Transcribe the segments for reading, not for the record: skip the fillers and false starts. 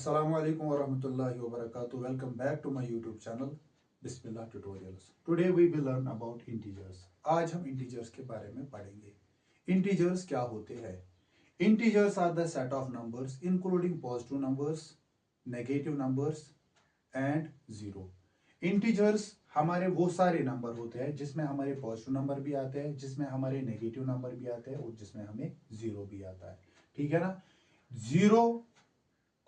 Assalamualaikum warahmatullahi wabarakatuh. Welcome back to my YouTube channel Bismillah Tutorials. Today we will learn about integers. आज हम integers के बारे में पढ़ेंगे. Integers क्या होते हैं? Integers are the set of numbers including positive numbers, negative numbers and zero. Integers हमारे वो सारे नंबर होते हैं जिसमें हमारे पॉजिटिव नंबर भी आते हैं, जिसमें हमारे नेगेटिव नंबर भी आते हैं और जिसमें हमें जीरो भी आता है. ठीक है ना. जीरो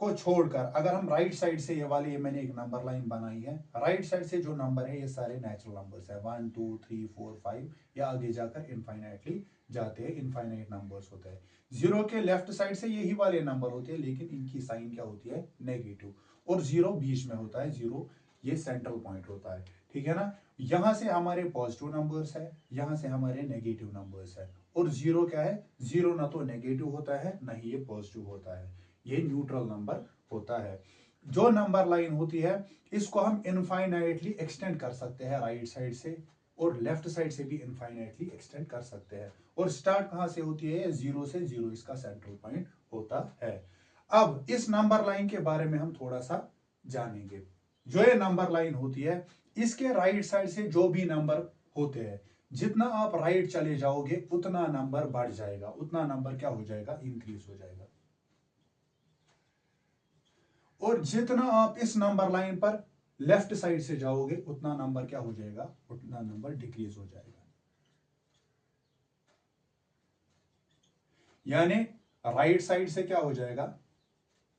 को छोड़कर अगर हम राइट साइड से ये मैंने एक नंबर लाइन बनाई है, राइट साइड से जो नंबर है ये सारे नेचुरल नंबर्स है. 1 2 3 4 5 या आगे जाकर इनफाइनाइटली जाते हैं, इनफाइनाइट नंबर्स होते हैं. जीरो के लेफ्ट साइड से यही वाले नंबर होते हैं, लेकिन इनकी साइन क्या होती है? नेगेटिव. और जीरो बीच में होता है. जीरो ये सेंट्रल पॉइंट होता है. ठीक है ना. यहां से हमारे पॉजिटिव नंबर्स है, यहां से हमारे नेगेटिव नंबर्स है. और जीरो क्या है? जीरो ना तो नेगेटिव होता है ना ही ये पॉजिटिव होता है. ये न्यूट्रल नंबर होता है. जो नंबर लाइन होती है इसको हम इनफाइनाइटली एक्सटेंड कर सकते हैं राइट साइड से, और लेफ्ट साइड से भी इनफाइनाइटली एक्सटेंड कर सकते हैं. और स्टार्ट कहां से होती है? जीरो से. जीरो इसका सेंट्रल पॉइंट होता है. अब इस नंबर लाइन के बारे में हम थोड़ा सा जानेंगे. जो ये नंबर लाइन होती है इसके राइट साइड से जो भी नंबर होते हैं, जितना आप राइट चले जाओगे उतना नंबर बढ़ जाएगा, उतना नंबर क्या हो जाएगा? इंक्रीज हो जाएगा. और जितना आप इस नंबर लाइन पर लेफ्ट साइड से जाओगे उतना नंबर क्या हो जाएगा? उतना नंबर डिक्रीज हो जाएगा. यानी राइट साइड से क्या हो जाएगा?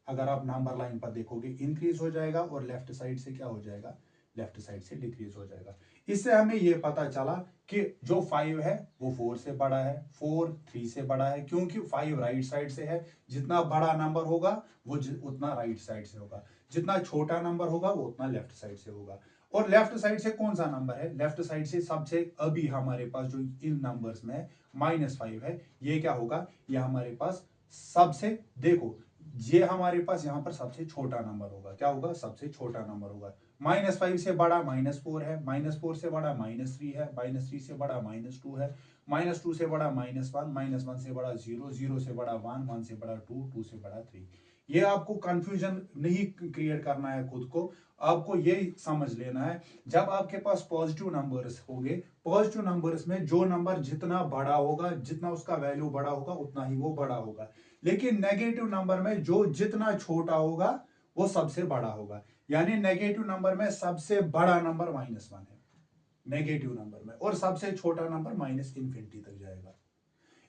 अगर आप नंबर लाइन पर देखोगे इंक्रीज हो जाएगा, और लेफ्ट साइड से क्या हो जाएगा? लेफ्ट साइड से डिक्रीज हो जाएगा. इससे हमें यह पता चला कि जो 5 है वो 4 से बड़ा है, 4 3 से बड़ा है, क्योंकि 5 राइट साइड से है. जितना बड़ा नंबर होगा वो उतना राइट साइड से होगा, जितना छोटा नंबर होगा वो उतना लेफ्ट साइड से होगा. और लेफ्ट साइड से कौन सा नंबर है? लेफ्ट साइड से सबसे अभी हमारे पास जो इन नंबर्स में -5 है, ये क्या होगा? ये हमारे पास सबसे, देखो ये हमारे पास यहाँ पर सबसे छोटा नंबर होगा. क्या होगा? सबसे छोटा नंबर होगा. -5 से बड़ा -4 है, -4 से बड़ा -3 है, -3 से बड़ा -2 है, -2 से बड़ा -1, -1 से बड़ा 0, 0 से बड़ा 1, 1 से बड़ा 2, 2 से बड़ा 3. ये आपको कंफ्यूजन नहीं क्रिएट करना है खुद को. आपको ये समझ लेना है, जब आपके पास पॉजिटिव नंबर्स होंगे, पॉजिटिव नंबर्स में जो नंबर जितना बड़ा होगा, जितना उसका वैल्यू बड़ा होगा उतना ही वो बड़ा होगा. लेकिन नेगेटिव नंबर में जो जितना छोटा होगा वो सबसे बड़ा होगा. यानी नेगेटिव नंबर में सबसे बड़ा नंबर -1 है नेगेटिव नंबर में, और सबसे छोटा नंबर -इंफिनिटी तक जाएगा.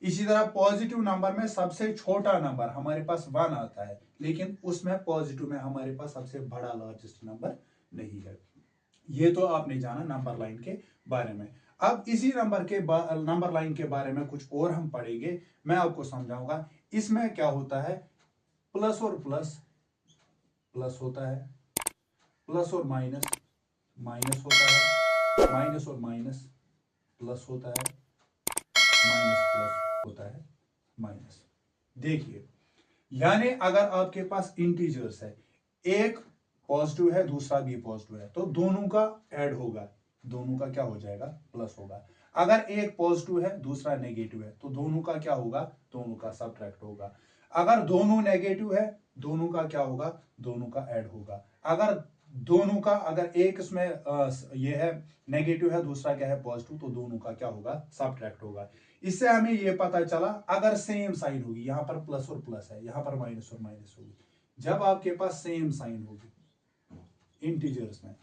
इसी तरह पॉजिटिव नंबर में सबसे छोटा नंबर हमारे पास 1 आता है, लेकिन उसमें पॉजिटिव में हमारे पास सबसे बड़ा लार्जेस्ट नंबर नहीं है. ये तो आपने जाना नंबर लाइन के बारे में. अब इसी नंबर लाइन के बारे में कुछ और हम पढ़ेंगे, मैं आपको समझाऊंगा. इसमें क्या होता है? प्लस और प्लस प्लस होता है, प्लस और माइनस माइनस होता है, माइनस और माइनस प्लस होता है, माइनस प्लस होता है, माइनस. देखिए, यानी अगर आपके पास इंटीजर्स है, एक पॉजिटिव है दूसरा भी पॉजिटिव है, तो दोनों का ऐड होगा, दोनों का क्या हो जाएगा? प्लस होगा. अगर एक पॉजिटिव है दूसरा नेगेटिव है तो दोनों का क्या होगा? दोनों का सबट्रैक्ट होगा. अगर दोनों नेगेटिव है दोनों का क्या होगा? दोनों का ऐड होगा. अगर दोनों का, अगर एक इसमें ये है नेगेटिव है दूसरा क्या है? पॉजिटिव, तो दोनों का क्या होगा? सबट्रैक्ट होगा. इससे हमें यह पता चला, अगर सेम साइन होगी, यहां पर प्लस और प्लस है, यहां पर माइनस और माइनस होगी, जब आपके पास सेम साइन होगी इंटीजर्स में,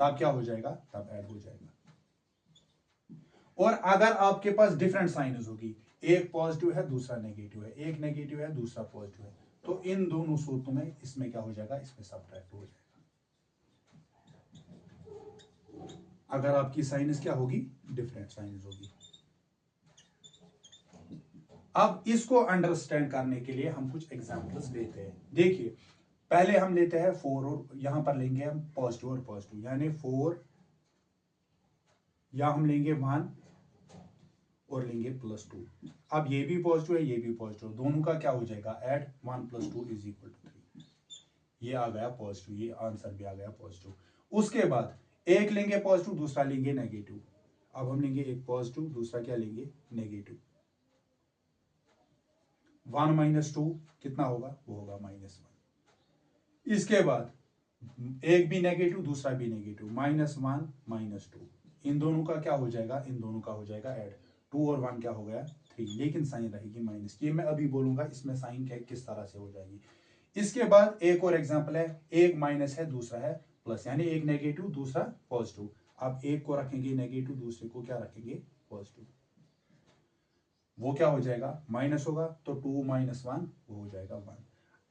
तब क्या हो जाएगा? तब ऐड हो जाएगा. और अगर आपके पास डिफरेंट साइन्स होगी, एक पॉजिटिव है दूसरा नेगेटिव है, एक नेगेटिव है दूसरा पॉजिटिव है, तो इन दोनों सूत्रों में इसमें क्या हो जाएगा? इसमें सबट्रैक्ट हो जाएगा. अगर आपकी साइनस क्या होगी? डिफरेंट साइनस होगी. अब इसको अंडरस्टैंड करने के लिए हम कुछ एग्जांपल्स लेते हैं. देखिए, पहले हम लेते हैं 4, और यहां पर लेंगे हम पॉजिटिव और पॉजिटिव, यानी 4, या हम लेंगे 1 और लेंगे +2. अब ये भी पॉजिटिव है ये भी पॉजिटिव, दोनों का क्या हो जाएगा? ऐड. 1 + 2 = 3. ये आ गया पॉजिटिव, ये आंसर भी आ गया पॉजिटिव. उसके बाद एक लेंगे पॉजिटिव दूसरा लेंगे नेगेटिव. अब हम लेंगे एक पॉजिटिव दूसरा क्या लेंगे? नेगेटिव. 1 माइनस 2 कितना होगा, वो होगा -1। इसके बाद एक भी नेगेटिव दूसरा भी नेगेटिव, -1 -2, इन दोनों का क्या हो जाएगा, इन दोनों का हो जाएगा ऐड, 2 और 1 क्या हो गया 3, लेकिन साइन रहेगी माइनस की। मैं अभी बोलूंगा इसमें साइन क्या किस तरह से हो जाएगी। इसके बाद एक और एग्जांपल है, एक माइनस है दूसरा है प्लस, यानी एक नेगेटिव दूसरा पॉजिटिव। आप एक को रखेंगे नेगेटिव, दूसरे को क्या रखेंगे पॉजिटिव, वो क्या हो जाएगा माइनस होगा, तो 2 - 1 वो हो जाएगा 1।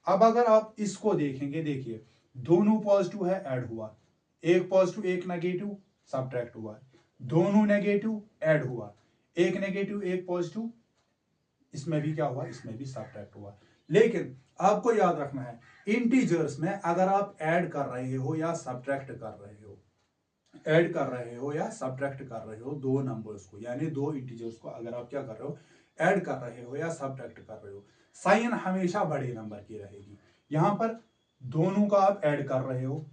अब अगर आप इसको देखेंगे, देखिए दोनों पॉजिटिव है ऐड हुआ, एक पॉजिटिव एक नेगेटिव सब्ट्रैक्ट हुआ, दोनों नेगेटिव ऐड हुआ, एक नेगेटिव एक पॉजिटिव, इसमें भी क्या हुआ, इसमें भी सब्ट्रैक्ट हुआ। लेकिन आपको याद रखना है इंटीजर्स में अगर आप ऐड कर रहे हो या सब्ट्रैक्ट कर रहे हो, ऐड कर रहे हो या सब्ट्रैक्ट कर रहे हो दो नंबर्स को, यानी दो इंटीजर्स को अगर आप क्या कर रहे हो, ऐड कर रहे हो या सब्ट्रैक्ट कर रहे हो, साइन हमेशा बड़े नंबर की रहेगी। यहां पर दोनों का आप ऐड कर रहे हो,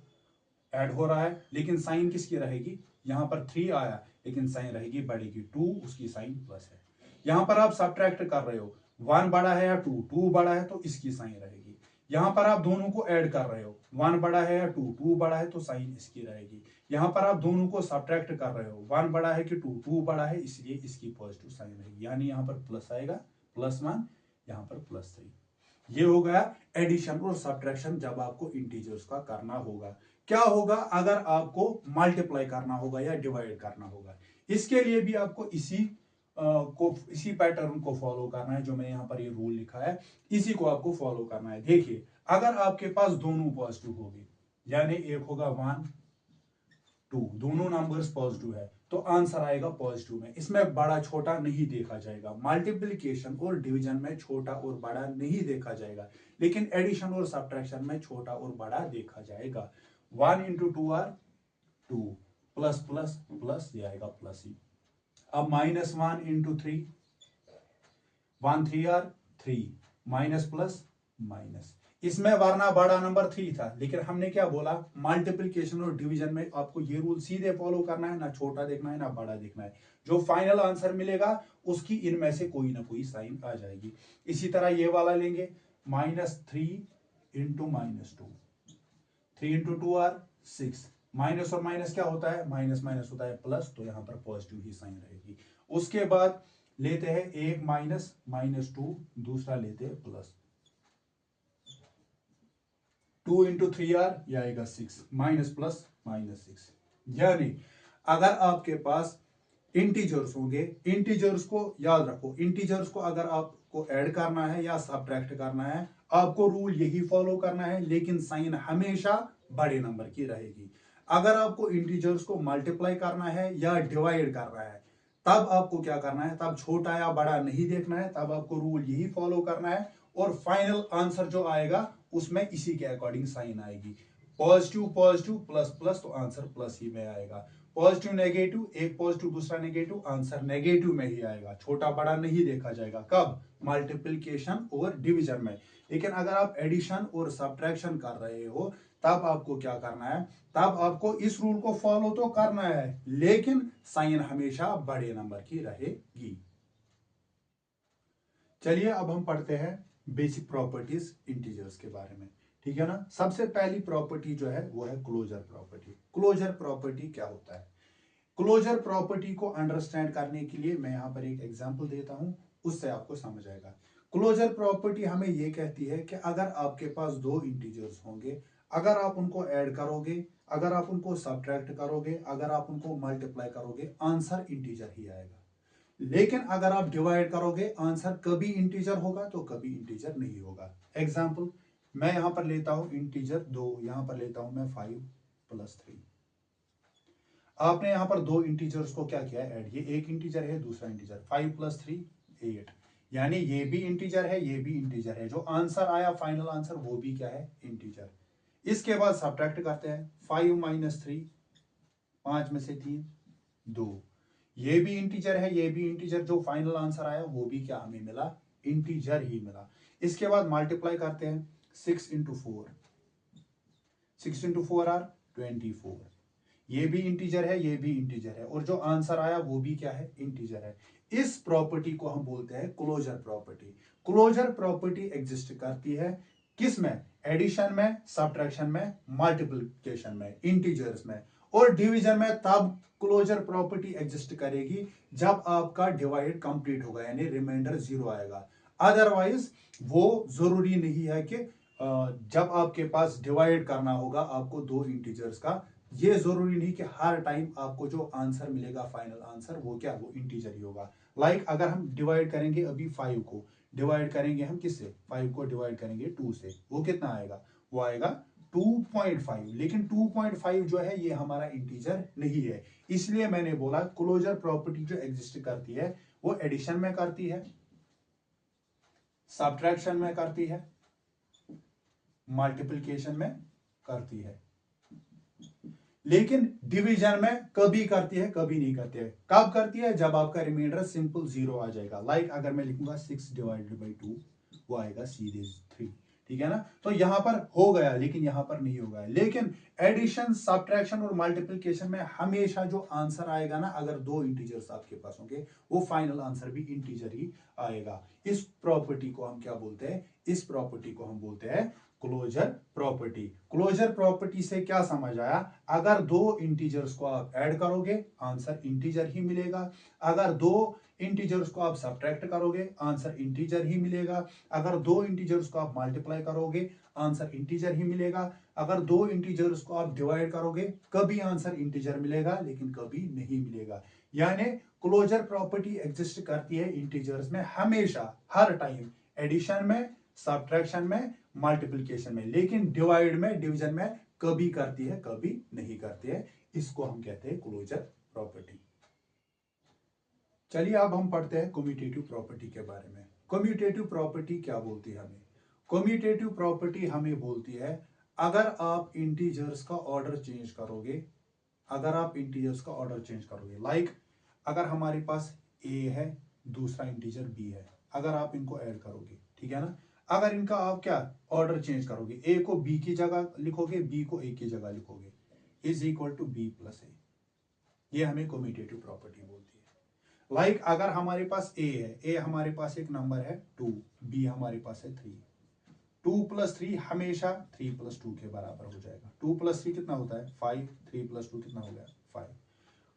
ऐड हो रहा है, लेकिन साइन किसकी रहेगी, यहां पर 3 आया लेकिन साइन रहेगी बड़े की, 2 उसकी साइन प्लस है। यहां पर आप सब्ट्रैक्ट कर रहे हो, 1 बड़ा है या 2 बड़ा है तो इसकी साइन रहेगी। यहां पर आप दोनों को ऐड कर रहे हो, 1 बड़ा है या 2 बड़ा है तो साइन इसकी रहेगी। यहां पर आप दोनों को सब्ट्रैक्ट कर रहे हो, 1 बड़ा है कि 2 बड़ा है, इसलिए इसकी पॉजिटिव साइन रहेगी, यानी यहां पर प्लस आएगा +1, यहां पर +3। ये हो गया एडिशन और सब्ट्रैक्शन जब आपको इंटीजर्स का करना होगा। क्या होगा अगर आपको मल्टीप्लाई करना होगा या डिवाइड करना होगा, इसके लिए भी आपको इसी पैटर्न को फॉलो करना है, जो मैं यहाँ पर ये रूल लिखा है इसी को आपको फॉलो करना है। देखिए अगर आपके पास दोनों पॉजिटिव होगी, यानी एक होगा 1 2, दोनों नंबर्स पॉजिटिव है तो आंसर आएगा पॉजिटिव में, इसमें बड़ा छोटा नहीं देखा जाएगा। मल्टीप्लिकेशन और डिवीजन में छोटा और बड़ा नहीं देखा जाएगा, लेकिन एडिशन और सब्ट्रैक्शन में छोटा और बड़ा देखा जाएगा। 1 × 2 आर 2, प्लस प्लस प्लस ये आएगा प्लस ही। अब -1 × 3, 1 3 आर 3, माइनस प्लस माइनस, इसमें वरना बड़ा नंबर 3 था, लेकिन हमने क्या बोला मल्टीप्लिकेशन और डिवीजन में आपको ये रूल सीधे फॉलो करना है, ना छोटा देखना है ना बड़ा देखना है, जो फाइनल आंसर मिलेगा उसकी इनमें से कोई ना कोई साइन आ जाएगी। इसी तरह ये वाला लेंगे, -3 × -2, 3 × 2 आर 6, माइनस और माइनस क्या होता है, माइनस माइनस होता है प्लस, तो यहां पर पॉजिटिव ही साइन रहेगी। उसके बाद लेते हैं एक -2, दूसरा लेते हैं प्लस, 2 × 3 आर ये आएगा 6, माइनस प्लस -6। यानी अगर आपके पास इंटीजर्स होंगे, इंटीजर्स को याद रखो, इंटीजर्स को अगर आपको ऐड करना है या सब्ट्रैक्ट करना है आपको रूल यही फॉलो करना है, लेकिन साइन हमेशा बड़े नंबर की रहेगी। अगर आपको इंटीजर्स को मल्टीप्लाई करना है या डिवाइड करना है तब आपको क्या करना है, तब छोटा या बड़ा नहीं देखना है, तब आपको रूल यही फॉलो करना है और फाइनल आंसर जो आएगा उसमें इसी के अकॉर्डिंग साइन आएगी। पॉजिटिव पॉजिटिव प्लस प्लस तो आंसर प्लस ही में आएगा, पॉजिटिव नेगेटिव एक पॉजिटिव दूसरा नेगेटिव, आंसर नेगेटिव में ही आएगा, छोटा बड़ा नहीं देखा जाएगा। कब, मल्टीप्लिकेशन और डिवीजन में। लेकिन अगर आप एडिशन और सब्ट्रैक्शन कर रहे हो तब आपको क्या करना है, तब आपको इस रूल को फॉलो तो करना है, लेकिन साइन हमेशा बड़े नंबर की रहेगी। चलिए अब हम पढ़ते हैं बेसिक प्रॉपर्टीज इंटीजर्स के बारे में, ठीक है ना। सबसे पहली प्रॉपर्टी जो है वो है क्लोजर प्रॉपर्टी। क्लोजर प्रॉपर्टी क्या होता है, क्लोजर प्रॉपर्टी को अंडरस्टैंड करने के लिए मैं यहां पर एक एग्जांपल देता हूं, उससे आपको समझ आएगा। क्लोजर प्रॉपर्टी हमें यह कहती है कि अगर आपके पास दो इंटीजर्स होंगे, अगर आप उनको ऐड करोगे, अगर आप उनको सब्ट्रैक्ट करोगे, अगर आप उनको मल्टीप्लाई करोगे, आंसर इंटीजर ही आएगा। लेकिन अगर आप डिवाइड करोगे आंसर कभी इंटीजर होगा तो कभी इंटीजर नहीं होगा। एग्जांपल मैं यहां पर लेता हूं इंटीजर 2, यहां पर लेता हूं मैं 5 + 3। आपने यहां पर दो इंटीजर्स को क्या किया ऐड, ये एक इंटीजर है दूसरा इंटीजर, 5 + 3 8, यानी ये भी इंटीजर है ये भी इंटीजर है, जो आंसर आया फाइनल आंसर वो भी क्या है इंटीजर। इसके बाद सब्ट्रैक्ट करते हैं, 5 - 3, 5 में से 3 2, ये भी इंटीजर है ये भी इंटीजर, जो फाइनल आंसर आया वो भी क्या हमें मिला, इंटीजर ही मिला। इसके बाद मल्टीप्लाई करते हैं, 6 × 4, 6 × 4 आर 24, ये भी इंटीजर है, ये भी इंटीजर है, और जो आंसर आया वो भी क्या है, इंटीजर है। इस प्रॉपर्टी को हम बोलते हैं closure property. Closure property exist करती है किस में, एडिशन में, सब्ट्रैक्शन में, मल्टीप्लिकेशन में, इंटीजर्स में, और डिवीजन में तब क्लोजर प्रॉपर्टी एग्जिस्ट करेगी जब आपका डिवाइड कंप्लीट होगा, यानी रिमाइंडर 0 आएगा। अदरवाइज वो जरूरी नहीं है कि जब आपके पास डिवाइड करना होगा आपको दो इंटीजर्स का, ये जरूरी नहीं कि हर टाइम आपको जो आंसर मिलेगा फाइनल आंसर वो क्या, वो इंटीजर ही होगा। लाइक अगर हम डिवाइड करेंगे अभी 5 को, डिवाइड करेंगे हम किससे, 5 को डिवाइड करेंगे 2 से, वो कितना आएगा, वो आएगा 2.5। लेकिन 2.5 जो है ये हमारा इंटीजर नहीं है, इसलिए मैंने बोला क्लोजर प्रॉपर्टी जो एग्जिस्ट करती है वो एडिशन में करती है, सब्ट्रैक्शन में करती है, मल्टीप्लिकेशन में करती है, लेकिन डिवीजन में कभी करती है कभी नहीं करती है। कब करती है, जब आपका रिमाइंडर सिंपल 0 आ जाएगा। लाइक अगर मैं लिखूंगा 6 डिवाइडेड बाई 2, वो आएगा सीधे 3, ठीक है ना। तो यहां पर हो गया लेकिन यहां पर नहीं होगा। लेकिन एडिशन, सब्ट्रैक्शन और मल्टीप्लिकेशन में हमेशा जो आंसर आएगा ना, अगर दो इंटीजर्स आपके पास होंगे वो फाइनल आंसर भी इंटीजर ही आएगा। इस प्रॉपर्टी को हम क्या बोलते हैं, इस प्रॉपर्टी को हम बोलते हैं क्लोजर प्रॉपर्टी। क्लोजर प्रॉपर्टी से क्या समझ आया, अगर दो इंटीजर्स को आप ऐड करोगे आंसर इंटीजर ही मिलेगा, अगर दो इंटीजर्स को आप सब्ट्रैक्ट करोगे आंसर इंटीजर ही मिलेगा, अगर दो इंटीजर्स को आप मल्टीप्लाई करोगे आंसर इंटीजर ही मिलेगा, अगर दो इंटीजर्स को आप डिवाइड करोगे कभी आंसर इंटीजर मिलेगा लेकिन कभी नहीं मिलेगा। यानी क्लोजर प्रॉपर्टी एग्जिस्ट करती है इंटीजर्स में हमेशा, हर टाइम, एडिशन में, सब्ट्रैक्शन में, मल्टीप्लिकेशन में, लेकिन डिवाइड में, डिवीजन में कभी करती है कभी नहीं करती है। इसको हम कहते हैं क्लोजर प्रॉपर्टी। चलिए अब हम पढ़ते हैं कम्यूटेटिव प्रॉपर्टी के बारे में। कम्यूटेटिव प्रॉपर्टी क्या बोलती है हमें, कम्यूटेटिव प्रॉपर्टी हमें बोलती है अगर आप इंटीजर्स का ऑर्डर चेंज करोगे, अगर आप इंटीजर्स का ऑर्डर चेंज करोगे, लाइक अगर हमारे पास ए है, दूसरा इंटीजर बी है, अगर आप इनको ऐड करोगे, ठीक है ना, अगर इनका आप क्या ऑर्डर चेंज करोगे, ए को बी की जगह लिखोगे, बी को ए की जगह लिखोगे, is equal to B plus A, ये हमें कम्यूटेटिव प्रॉपर्टी बोलती है। लाइक अगर हमारे पास ए है, ए हमारे पास एक नंबर है 2, बी हमारे पास है 3, 2 प्लस 3 हमेशा 3 प्लस 2 के बराबर हो जाएगा। 2 प्लस 3 कितना होता है 5, 3 प्लस 2 कितना हो गया 5।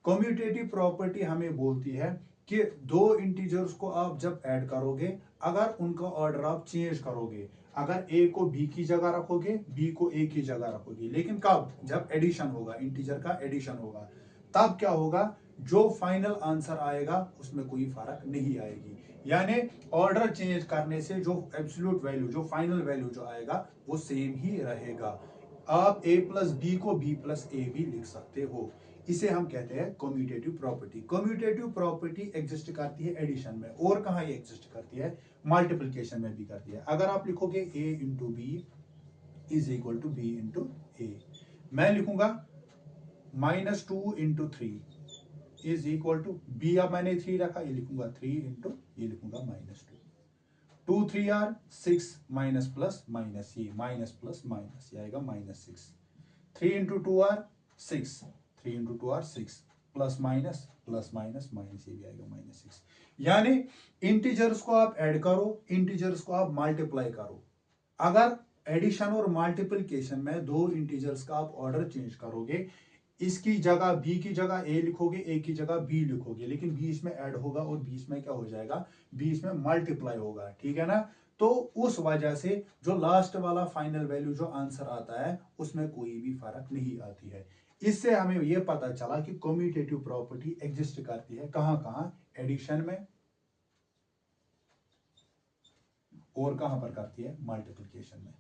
कम्यूटेटिव प्रॉपर्टी हमें बोलती है कि दो इंटीजर्स को आप जब ऐड करोगे, अगर उनका ऑर्डर आप चेंज करोगे, अगर ए को बी की जगह रखोगे, बी को ए की जगह रखोगे, लेकिन कब, जब एडिशन होगा, इंटीजर का एडिशन होगा, तब क्या होगा, जो फाइनल आंसर आएगा उसमें कोई फर्क नहीं आएगी। यानी ऑर्डर चेंज करने से जो एब्सोल्यूट वैल्यू, जो फाइनल वैल्यू जो आएगा वो सेम ही रहेगा। आप a प्लस बी को b प्लस ए भी लिख सकते हो। इसे हम कहते हैं commutative property. Commutative property exist करती है एडिशन में, और कहां ये एग्जिस्ट करती है, मल्टीप्लिकेशन में भी करती है। अगर आप लिखोगे a into B is equal to B into A, मैं लिखूंगा -2 into 3 is equal to B, अब मैंने 3 रखा, ये लिखूंगा 3 इंटू, ये लिखूंगा -2, 2 3 आर 6 माइनस प्लस माइनस, ये माइनस प्लस माइनस, ये आएगा -6, 3 into 2 are 6, 3 into 2 are 6, plus minus plus minus minus, ये भी आएगा -6। यानी इंटीजर्स को आप ऐड करो, इंटीजर्स को आप मल्टीप्लाई करो। अगर एडिशन और मल्टीप्लिकेशन में दो इंटीजर्स का आप ऑर्डर चेंज करोगे, इसकी जगह बी की जगह ए लिखोगे, ए की जगह बी लिखोगे, लेकिन बीच में ऐड होगा और बीच में क्या हो जाएगा, बीच में मल्टीप्लाई होगा, ठीक है ना। तो उस वजह से जो लास्ट वाला फाइनल वैल्यू जो आंसर आता है उसमें कोई भी फर्क नहीं आती है। इससे हमें यह पता चला कि कम्यूटेटिव प्रॉपर्टी एग्जिस्ट करती है कहां कहां, एडिशन में, और कहां पर करती है, मल्टीप्लिकेशन में।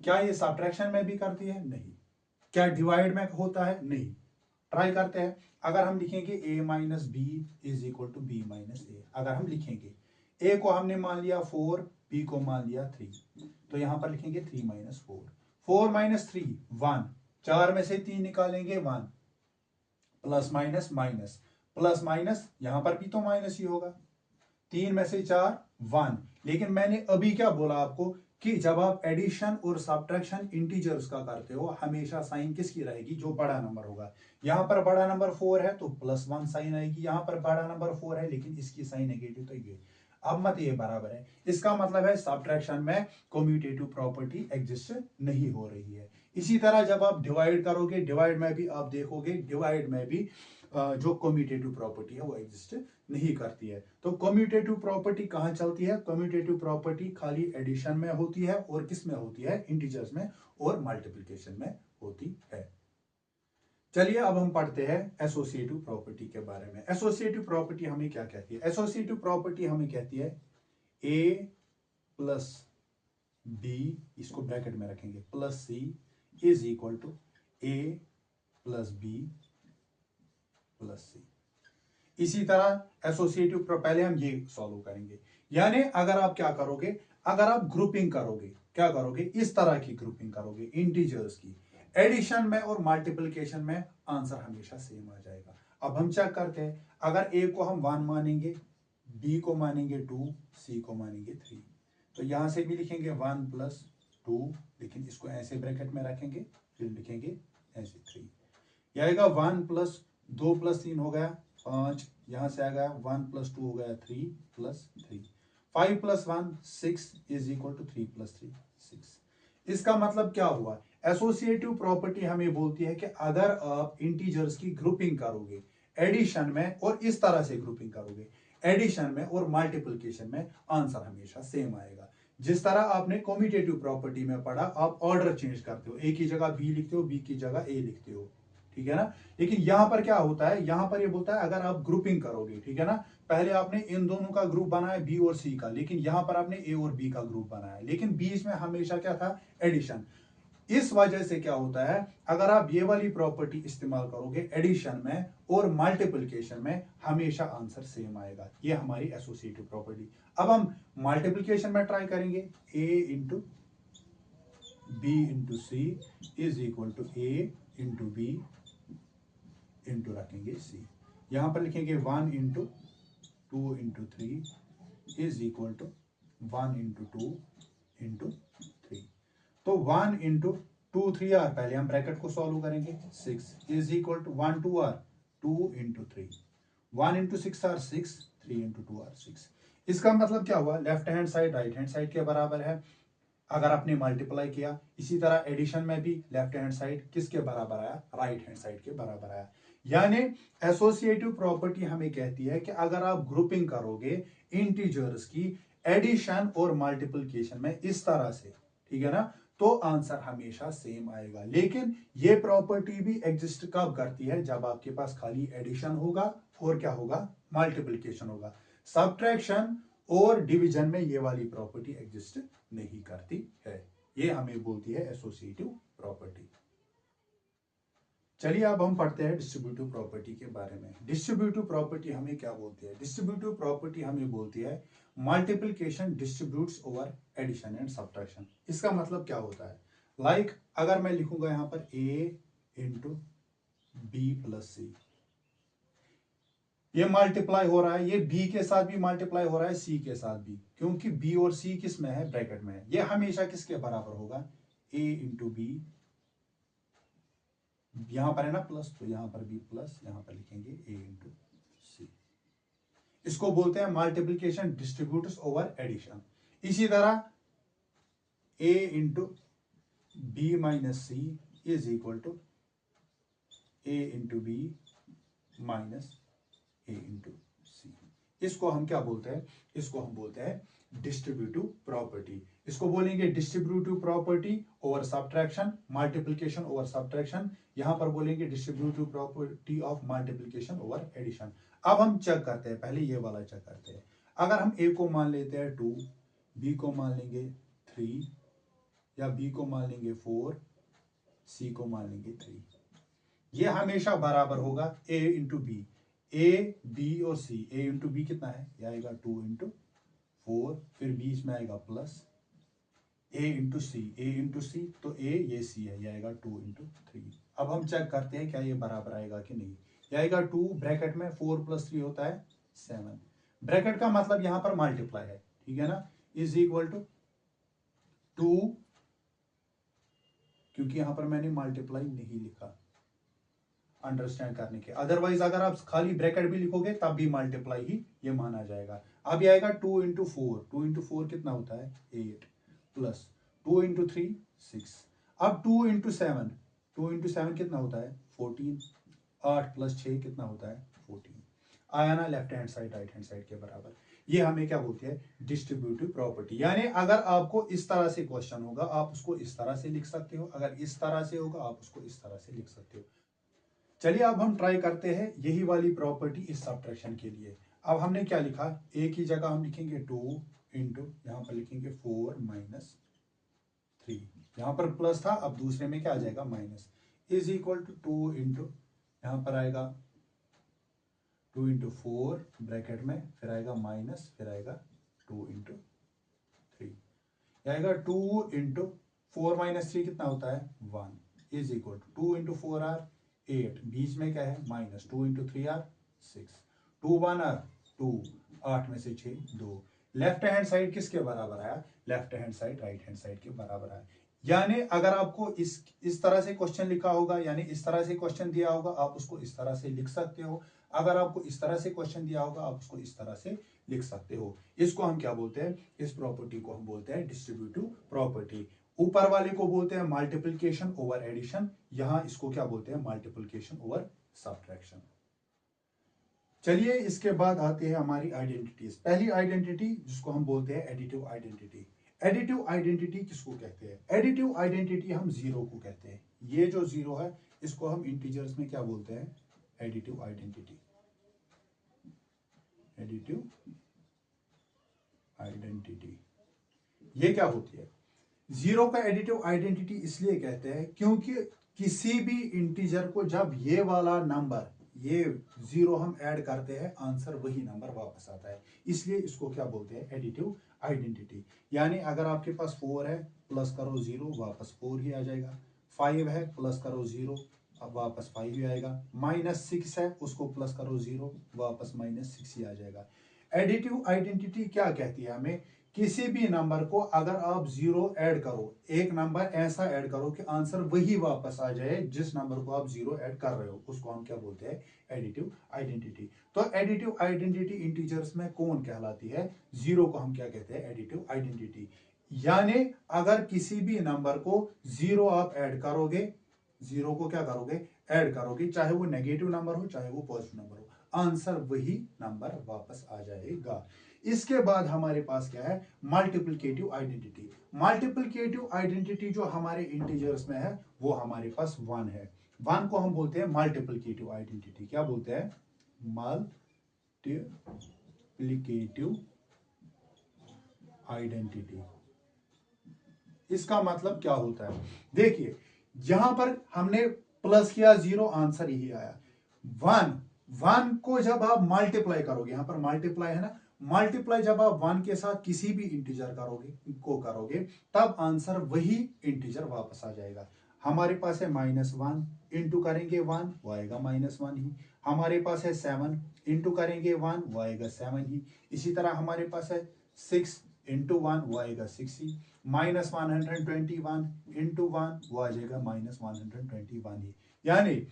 क्या ये सब्ट्रैक्शन में भी करती है, नहीं। क्या डिवाइड में होता है, नहीं। ट्राई करते हैं। अगर हम लिखेंगे a minus B is equal to B minus A, अगर हम लिखेंगे a को हमने मान लिया 4, b को मान लिया 3, तो यहां पर लिखेंगे 3 माइनस 4, 4 माइनस 3 1, 4 में से 3 निकालेंगे 1, plus minus minus, plus minus यहां पर भी तो माइनस ही होगा, 3 में से 4 1, लेकिन मैंने अभी क्या बोला आपको, कि जब आप एडिशन और सब्ट्रैक्शन इंटीजर्स का करते हो हमेशा साइन किसकी रहेगी, जो बड़ा नंबर होगा। यहां पर बड़ा नंबर 4 है तो +1 साइन आएगी, यहां पर बड़ा नंबर 4 है लेकिन इसकी साइन नेगेटिव, तो ये अब मत ये बराबर है। इसका मतलब है सब्ट्रैक्शन में कम्यूटेटिव प्रॉपर्टी एग्जिस्ट नहीं हो रही है। इसी तरह जब आप डिवाइड करोगे, डिवाइड में भी आप देखोगे, डिवाइड में भी जो कम्यूटेटिव प्रॉपर्टी है वो एग्जिस्ट नहीं करती है। तो कम्यूटेटिव प्रॉपर्टी कहां चलती है, कम्यूटेटिव प्रॉपर्टी खाली एडिशन में होती है और किस में होती है, इंटीजर्स में और मल्टीप्लिकेशन में होती है। चलिए अब हम पढ़ते हैं एसोसिएटिव प्रॉपर्टी के बारे में। एसोसिएटिव प्रॉपर्टी हमें क्या कहती है, एसोसिएटिव प्रॉपर्टी हमें कहती है ए प्लस बी, इसको ब्रैकेट में रखेंगे, plus C is equal to A plus B plus C. इसी तरह एसोसिएटिव पहले हम ये सॉल्व करेंगे। यानी अगर आप क्या करोगे, अगर आप ग्रुपिंग करोगे, क्या करोगे, इस तरह की ग्रुपिंग करोगे इंटीजर्स की, एडिशन में और मल्टीप्लिकेशन में आंसर हमेशा सेम आ जाएगा। अब हम चेक करते हैं, अगर ए को हम 1 मानेंगे, बी को मानेंगे 2, सी को मानेंगे 3, तो यहां से भी लिखेंगे 1 + 2, लेकिन इसको ऐसे ब्रैकेट में रखेंगे, फिर लिखेंगे ऐसे 3। यह आएगा 1 + 2 + 3 हो गया 5, यहां से आ गया 1 + 2 हो गया 3 + 3, 5 + 1 6 इज इक्वल टू 3 + 3 6। इसका मतलब क्या हुआ, एसोसिएटिव प्रॉपर्टी हमें बोलती है कि अगर आप इंटीजर्स की ग्रुपिंग करोगे एडिशन में और इस तरह से ग्रुपिंग करोगे एडिशन में और मल्टीप्लिकेशन में, आंसर हमेशा सेम आएगा। जिस तरह आपने कम्यूटेटिव प्रॉपर्टी में पढ़ा, आप ऑर्डर चेंज करते हो, ए की जगह बी लिखते हो, बी की जगह ए लिखते हो, ठीक है ना। लेकिन यहां पर क्या होता है, यहां पर ये बोलता है अगर आप ग्रुपिंग करोगे, ठीक है ना, पहले आपने इन दोनों का ग्रुप बनाया बी और सी का, लेकिन यहां पर आपने ए और बी का ग्रुप बनाया, लेकिन बीच में हमेशा क्या था, एडिशन। इस वजह से क्या होता है, अगर आप ये वाली प्रॉपर्टी इस्तेमाल करोगे एडिशन में और मल्टीप्लिकेशन में, हमेशा आंसर सेम आएगा। ये हमारी एसोसिएटिव प्रॉपर्टी। अब हम मल्टीप्लिकेशन में ट्राई करेंगे, A into B into C is equal to A into B into रखेंगे सी। यहां पर लिखेंगे 1 into 2 into 3 is equal to 1 into 2 into 3। तो 1 इंटू 2 3 आर, पहले हम ब्रैकेट को सॉल्व करेंगे, 6 is equal to 1 2 are 2 into 3, 1 into 6 are 6, 3 into 2 are 6। इसका मतलब क्या हुआ, left hand side right hand side के बराबर है अगर आपने मल्टीप्लाई किया। इसी तरह एडिशन में भी लेफ्ट हैंड साइड किसके बराबर आया, राइट हैंड साइड के बराबर आया। यानी एसोसिएटिव प्रॉपर्टी हमें कहती है कि अगर आप ग्रुपिंग करोगे इंटीजर्स की एडिशन और मल्टीप्लिकेशन में इस तरह से, ठीक है ना, तो आंसर हमेशा सेम आएगा। लेकिन ये प्रॉपर्टी भी एग्जिस्ट कब करती है, जब आपके पास खाली एडिशन होगा और क्या होगा, मल्टीप्लिकेशन होगा। सब्ट्रैक्शन और डिवीजन में ये वाली प्रॉपर्टी एग्जिस्ट नहीं करती है। ये हमें बोलती है एसोसिएटिव प्रॉपर्टी। चलिए अब हम पढ़ते हैं डिस्ट्रीब्यूटिव प्रॉपर्टी के बारे में। डिस्ट्रीब्यूटिव प्रॉपर्टी हमें क्या बोलती है, डिस्ट्रीब्यूटिव प्रॉपर्टी हमें बोलती है multiplication distributes over addition and subtraction. इसका मतलब क्या होता है, लाइक अगर मैं लिखूंगा यहां पर ए इंटू बी प्लस सी, ये मल्टीप्लाई हो रहा है, ये बी के साथ भी मल्टीप्लाई हो रहा है, सी के साथ भी, क्योंकि बी और सी किस में है, ब्रैकेट में है। ये हमेशा किसके बराबर होगा, ए इंटू बी, यहां पर है ना प्लस, तो यहां पर भी प्लस, यहां पर लिखेंगे ए इंटू सी। इसको बोलते हैं मल्टीप्लिकेशन डिस्ट्रीब्यूट्स ओवर एडिशन। इसी तरह A into B minus C is equal to A into B minus A into C. इसको हम क्या बोलते हैं, इसको हम बोलते हैं डिस्ट्रीब्यूटिव प्रॉपर्टी। इसको बोलेंगे distributive property over subtraction, multiplication over subtraction. यहां पर बोलेंगे distributive property of multiplication over addition. अब हम चेक करते हैं, पहले ये वाला चेक करते हैं। अगर हम ए को मान लेते हैं 2, बी को मान लेंगे 3, या बी को मान लेंगे 4, सी को मान लेंगे 3, ये हमेशा बराबर होगा ए इंटू बी। ए बी और सी, ए इंटू बी कितना है, यह आएगा 2 इंटू 4, फिर बीच में आएगा प्लस ए इंटू सी, ए इंटू सी, तो ए ये सी है, यह आएगा 2 इंटू 3। अब हम चेक करते हैं क्या ये बराबर आएगा कि नहीं। यह आएगा 2 ब्रैकेट में 4 + 3 होता है 7, ब्रैकेट का मतलब यहां पर मल्टीप्लाई है, ठीक है ना, इज इक्वल टू 2, क्योंकि यहां पर मैंने मल्टीप्लाई नहीं लिखा अंडरस्टैंड करने के, अदरवाइज अगर आप खाली ब्रैकेट भी लिखोगे तब भी मल्टीप्लाई ही ये माना जाएगा। अब ये आएगा 2 इंटू 4, 2 इंटू 4 कितना होता है 8, प्लस 2 इंटू 3 6, अब 2 इंटू 7, 2 इंटू 7 कितना होता है 14, 8 प्लस 6 कितना होता है 14, आया ना left hand side right hand side के बराबर। ये हमें क्या बोलते हैं डिस्ट्रीब्यूटिव प्रॉपर्टी। यानी अगर आपको इस तरह से क्वेश्चन होगा आप उसको इस तरह से लिख सकते हो, अगर इस तरह से होगा आप उसको इस तरह से लिख सकते हो। चलिए अब हम ट्राई करते हैं यही वाली प्रॉपर्टी इस सब्ट्रैक्शन के लिए। अब हमने क्या लिखा, एक ही जगह हम लिखेंगे 2 इंटू, यहां पर लिखेंगे 4 माइनस 3, यहां पर प्लस था अब दूसरे में क्या आ जाएगा minus, is equal to 2 into, यहां पर आएगा 2 इंटू 4 ब्रैकेट में, फिर आएगा माइनस, फिर आएगा 2 इंटू 3, आएगा 2 इंटू 4 माइनस 3 कितना होता है 1, is equal to 2 into 4 are 8, बीच में क्या है माइनस, 2 इंटू 3 आर 6, 2 1 आर 2, 8 में से 6 2, लेफ्ट हैंड साइड किसके बराबर आया, left hand side right hand side के बराबर आया। यानी अगर आपको इस तरह से क्वेश्चन लिखा होगा, यानी इस तरह से क्वेश्चन दिया होगा आप उसको इस तरह से लिख सकते हो, अगर आपको इस तरह से क्वेश्चन दिया होगा आप उसको इस तरह से लिख सकते हो। इसको हम क्या बोलते हैं, इस प्रॉपर्टी को हम बोलते हैं डिस्ट्रीब्यूटिव प्रॉपर्टी। ऊपर वाले को बोलते हैं मल्टीप्लिकेशन ओवर एडिशन, यहां इसको क्या बोलते हैं मल्टीप्लिकेशन ओवर सब्ट्रैक्शन। चलिए इसके बाद आते हैं हमारी आइडेंटिटीज। पहली आइडेंटिटी जिसको हम बोलते हैं एडिटिव आइडेंटिटी। एडिटिव आइडेंटिटी किसको कहते हैं, एडिटिव आइडेंटिटी हम जीरो को कहते हैं। ये जो जीरो है इसको हम इंटीजर्स में क्या बोलते हैं एडिटिव आइडेंटिटी, एडिटिव आइडेंटिटी। ये क्या होती है, जीरो का एडिटिव आइडेंटिटी इसलिए कहते हैं क्योंकि किसी भी इंटीजर को जब ये वाला नंबर ये जीरो हम ऐड करते हैं आंसर वही नंबर वापस आता है, इसलिए इसको क्या बोलते हैं एडिटिव आइडेंटिटी। यानी अगर आपके पास 4 है प्लस करो 0 वापस 4 ही आ जाएगा, 5 है प्लस करो 0 अब वापस 5 ही आएगा, -6 है उसको प्लस करो 0 वापस -6 ही आ जाएगा। एडिटिव आइडेंटिटी क्या कहती है हमें, किसी भी नंबर को अगर आप 0 ऐड करो, एक नंबर ऐसा ऐड करो कि आंसर वही वापस आ जाए जिस नंबर को आप 0 ऐड कर रहे हो, उसको हम क्या बोलते हैं एडिटिव आइडेंटिटी। तो एडिटिव आइडेंटिटी इंटीजर्स में कौन कहलाती है, 0 को हम क्या कहते हैं एडिटिव आइडेंटिटी। यानी अगर किसी भी नंबर को 0 आप ऐड करोगे, 0 को क्या करोगे ऐड करोगे, चाहे वो नेगेटिव नंबर हो चाहे वो पॉजिटिव नंबर हो, आंसर वही नंबर वापस आ जाएगा। इसके बाद हमारे पास क्या है मल्टीप्लिकेटिव आइडेंटिटी। मल्टीप्लिकेटिव आइडेंटिटी जो हमारे इंटीजर्स में है वो हमारे पास 1 है, 1 को हम बोलते हैं मल्टीप्लिकेटिव आइडेंटिटी। क्या बोलते हैं मल्टीप्लिकेटिव आइडेंटिटी। इसका मतलब क्या होता है, देखिए यहां पर हमने प्लस किया 0 आंसर यही आया, 1 को जब आप मल्टीप्लाई करोगे, यहां पर मल्टीप्लाई है ना, मल्टीप्लाई जब आप 1 के साथ किसी भी इंटीजर करोगे तब आंसर वही इंटीजर वापस आ जाएगा। हमारे पास है -1 इंटू करेंगे 1 वो आएगा -1 ही, हमारे पास है 7 इंटू करेंगे 1 वो आएगा 7 ही, इसी तरह हमारे पास है 6 इंटू 1 वो आएगा 6 ही, -121 इंटू 1 वो आ जाएगा -121 ही। यानी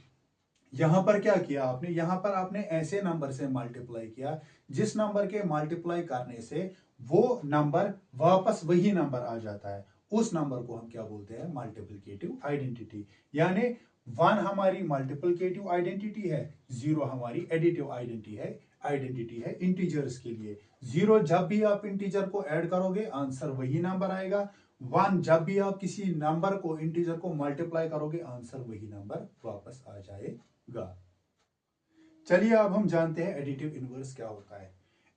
यहां पर क्या किया आपने, यहां पर आपने ऐसे नंबर से मल्टीप्लाई किया जिस नंबर के मल्टीप्लाई करने से वो नंबर वापस वही नंबर आ जाता है, उस नंबर को हम क्या बोलते हैं मल्टीप्लिकेटिव आइडेंटिटी। यानी 1 हमारी मल्टीप्लिकेटिव आइडेंटिटी है, 0 हमारी एडिटिव आइडेंटिटी है इंटीजर्स के लिए। 0 जब भी आप इंटीजर को ऐड करोगे आंसर वही नंबर आएगा, 1 जब भी आप किसी नंबर को इंटीजर को मल्टीप्लाई करोगे आंसर वही नंबर वापस आ जाएगा। चलिए अब हम जानते हैं एडिटिव इनवर्स क्या होता है।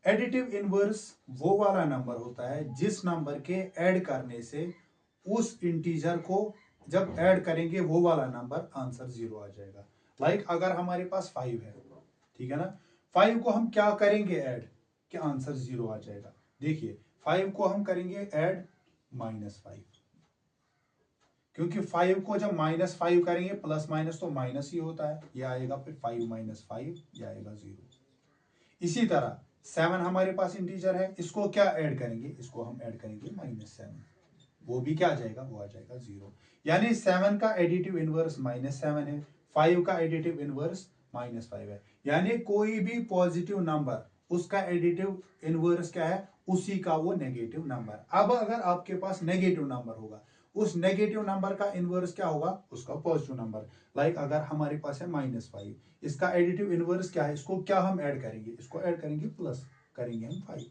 एडिटिव इनवर्स वो वाला नंबर होता है जिस नंबर के ऐड करने से उस इंटीजर को जब ऐड करेंगे वो वाला नंबर आंसर 0 आ जाएगा। लाइक अगर हमारे पास 5 है, ठीक है ना, 5 को हम क्या करेंगे ऐड कि आंसर 0 आ जाएगा। देखिए 5 को हम करेंगे ऐड -5, क्योंकि 5 को जब -5 करेंगे प्लस माइनस तो माइनस ही होता है, ये आएगा फिर 5 - 5 ये आएगा 0। इसी तरह 7 हमारे पास इंटीजर है, इसको क्या ऐड करेंगे, इसको हम ऐड करेंगे -7, वो भी क्या आ जाएगा, वो आ जाएगा 0। यानी 7 का एडिटिव इनवर्स -7 है, 5 का एडिटिव इनवर्स -5 है। यानी कोई भी पॉजिटिव नंबर उसका एडिटिव इनवर्स क्या है, उसी का वो नेगेटिव नंबर। अब अगर आपके पास नेगेटिव नंबर होगा, उस नेगेटिव नंबर का इनवर्स क्या होगा, उसका पॉजिटिव नंबर। लाइक अगर हमारे पास है -5, इसका एडिटिव इनवर्स क्या है, इसको क्या हम ऐड करेंगे, इसको ऐड करेंगे प्लस करेंगे हम 5,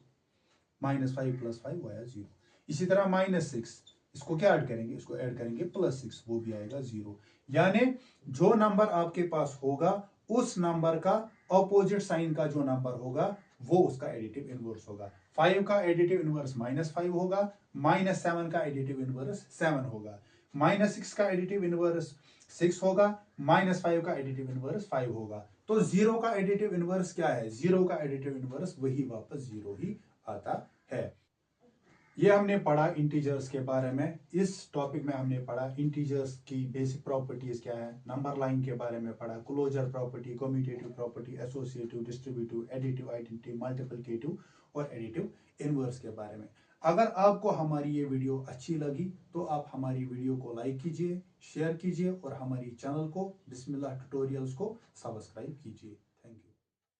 -5 + 5 वो आया 0। इसी तरह -6, इसको क्या ऐड करेंगे, इसको ऐड करेंगे +6, वो भी आएगा 0। यानी जो नंबर आपके पास होगा उस नंबर का ऑपोजिट साइन का जो नंबर होगा वो उसका एडिटिव इनवर्स होगा। 5 का एडिटिव इनवर्स -5 होगा, -7 का एडिटिव इनवर्स 7 होगा, -6 का एडिटिव इनवर्स 6 होगा, -5 का एडिटिव इनवर्स 5 होगा। तो 0 का एडिटिव इनवर्स क्या है, 0 का एडिटिव इनवर्स वही वापस 0 ही आता है। ये हमने पढ़ा इंटीजर्स के बारे में। इस टॉपिक में हमने पढ़ा इंटीजर्स की बेसिक प्रॉपर्टीज क्या है, नंबर लाइन के बारे में पढ़ा, closure property, commutative property, associative, distributive, additive, identity, multiplicative और एडिटिव इनवर्स के बारे में। अगर आपको हमारी ये वीडियो अच्छी लगी तो आप हमारी वीडियो को लाइक कीजिए, शेयर कीजिए और हमारी चैनल को बिस्मिल्लाह ट्यूटोरियल्स को सब्सक्राइब कीजिए।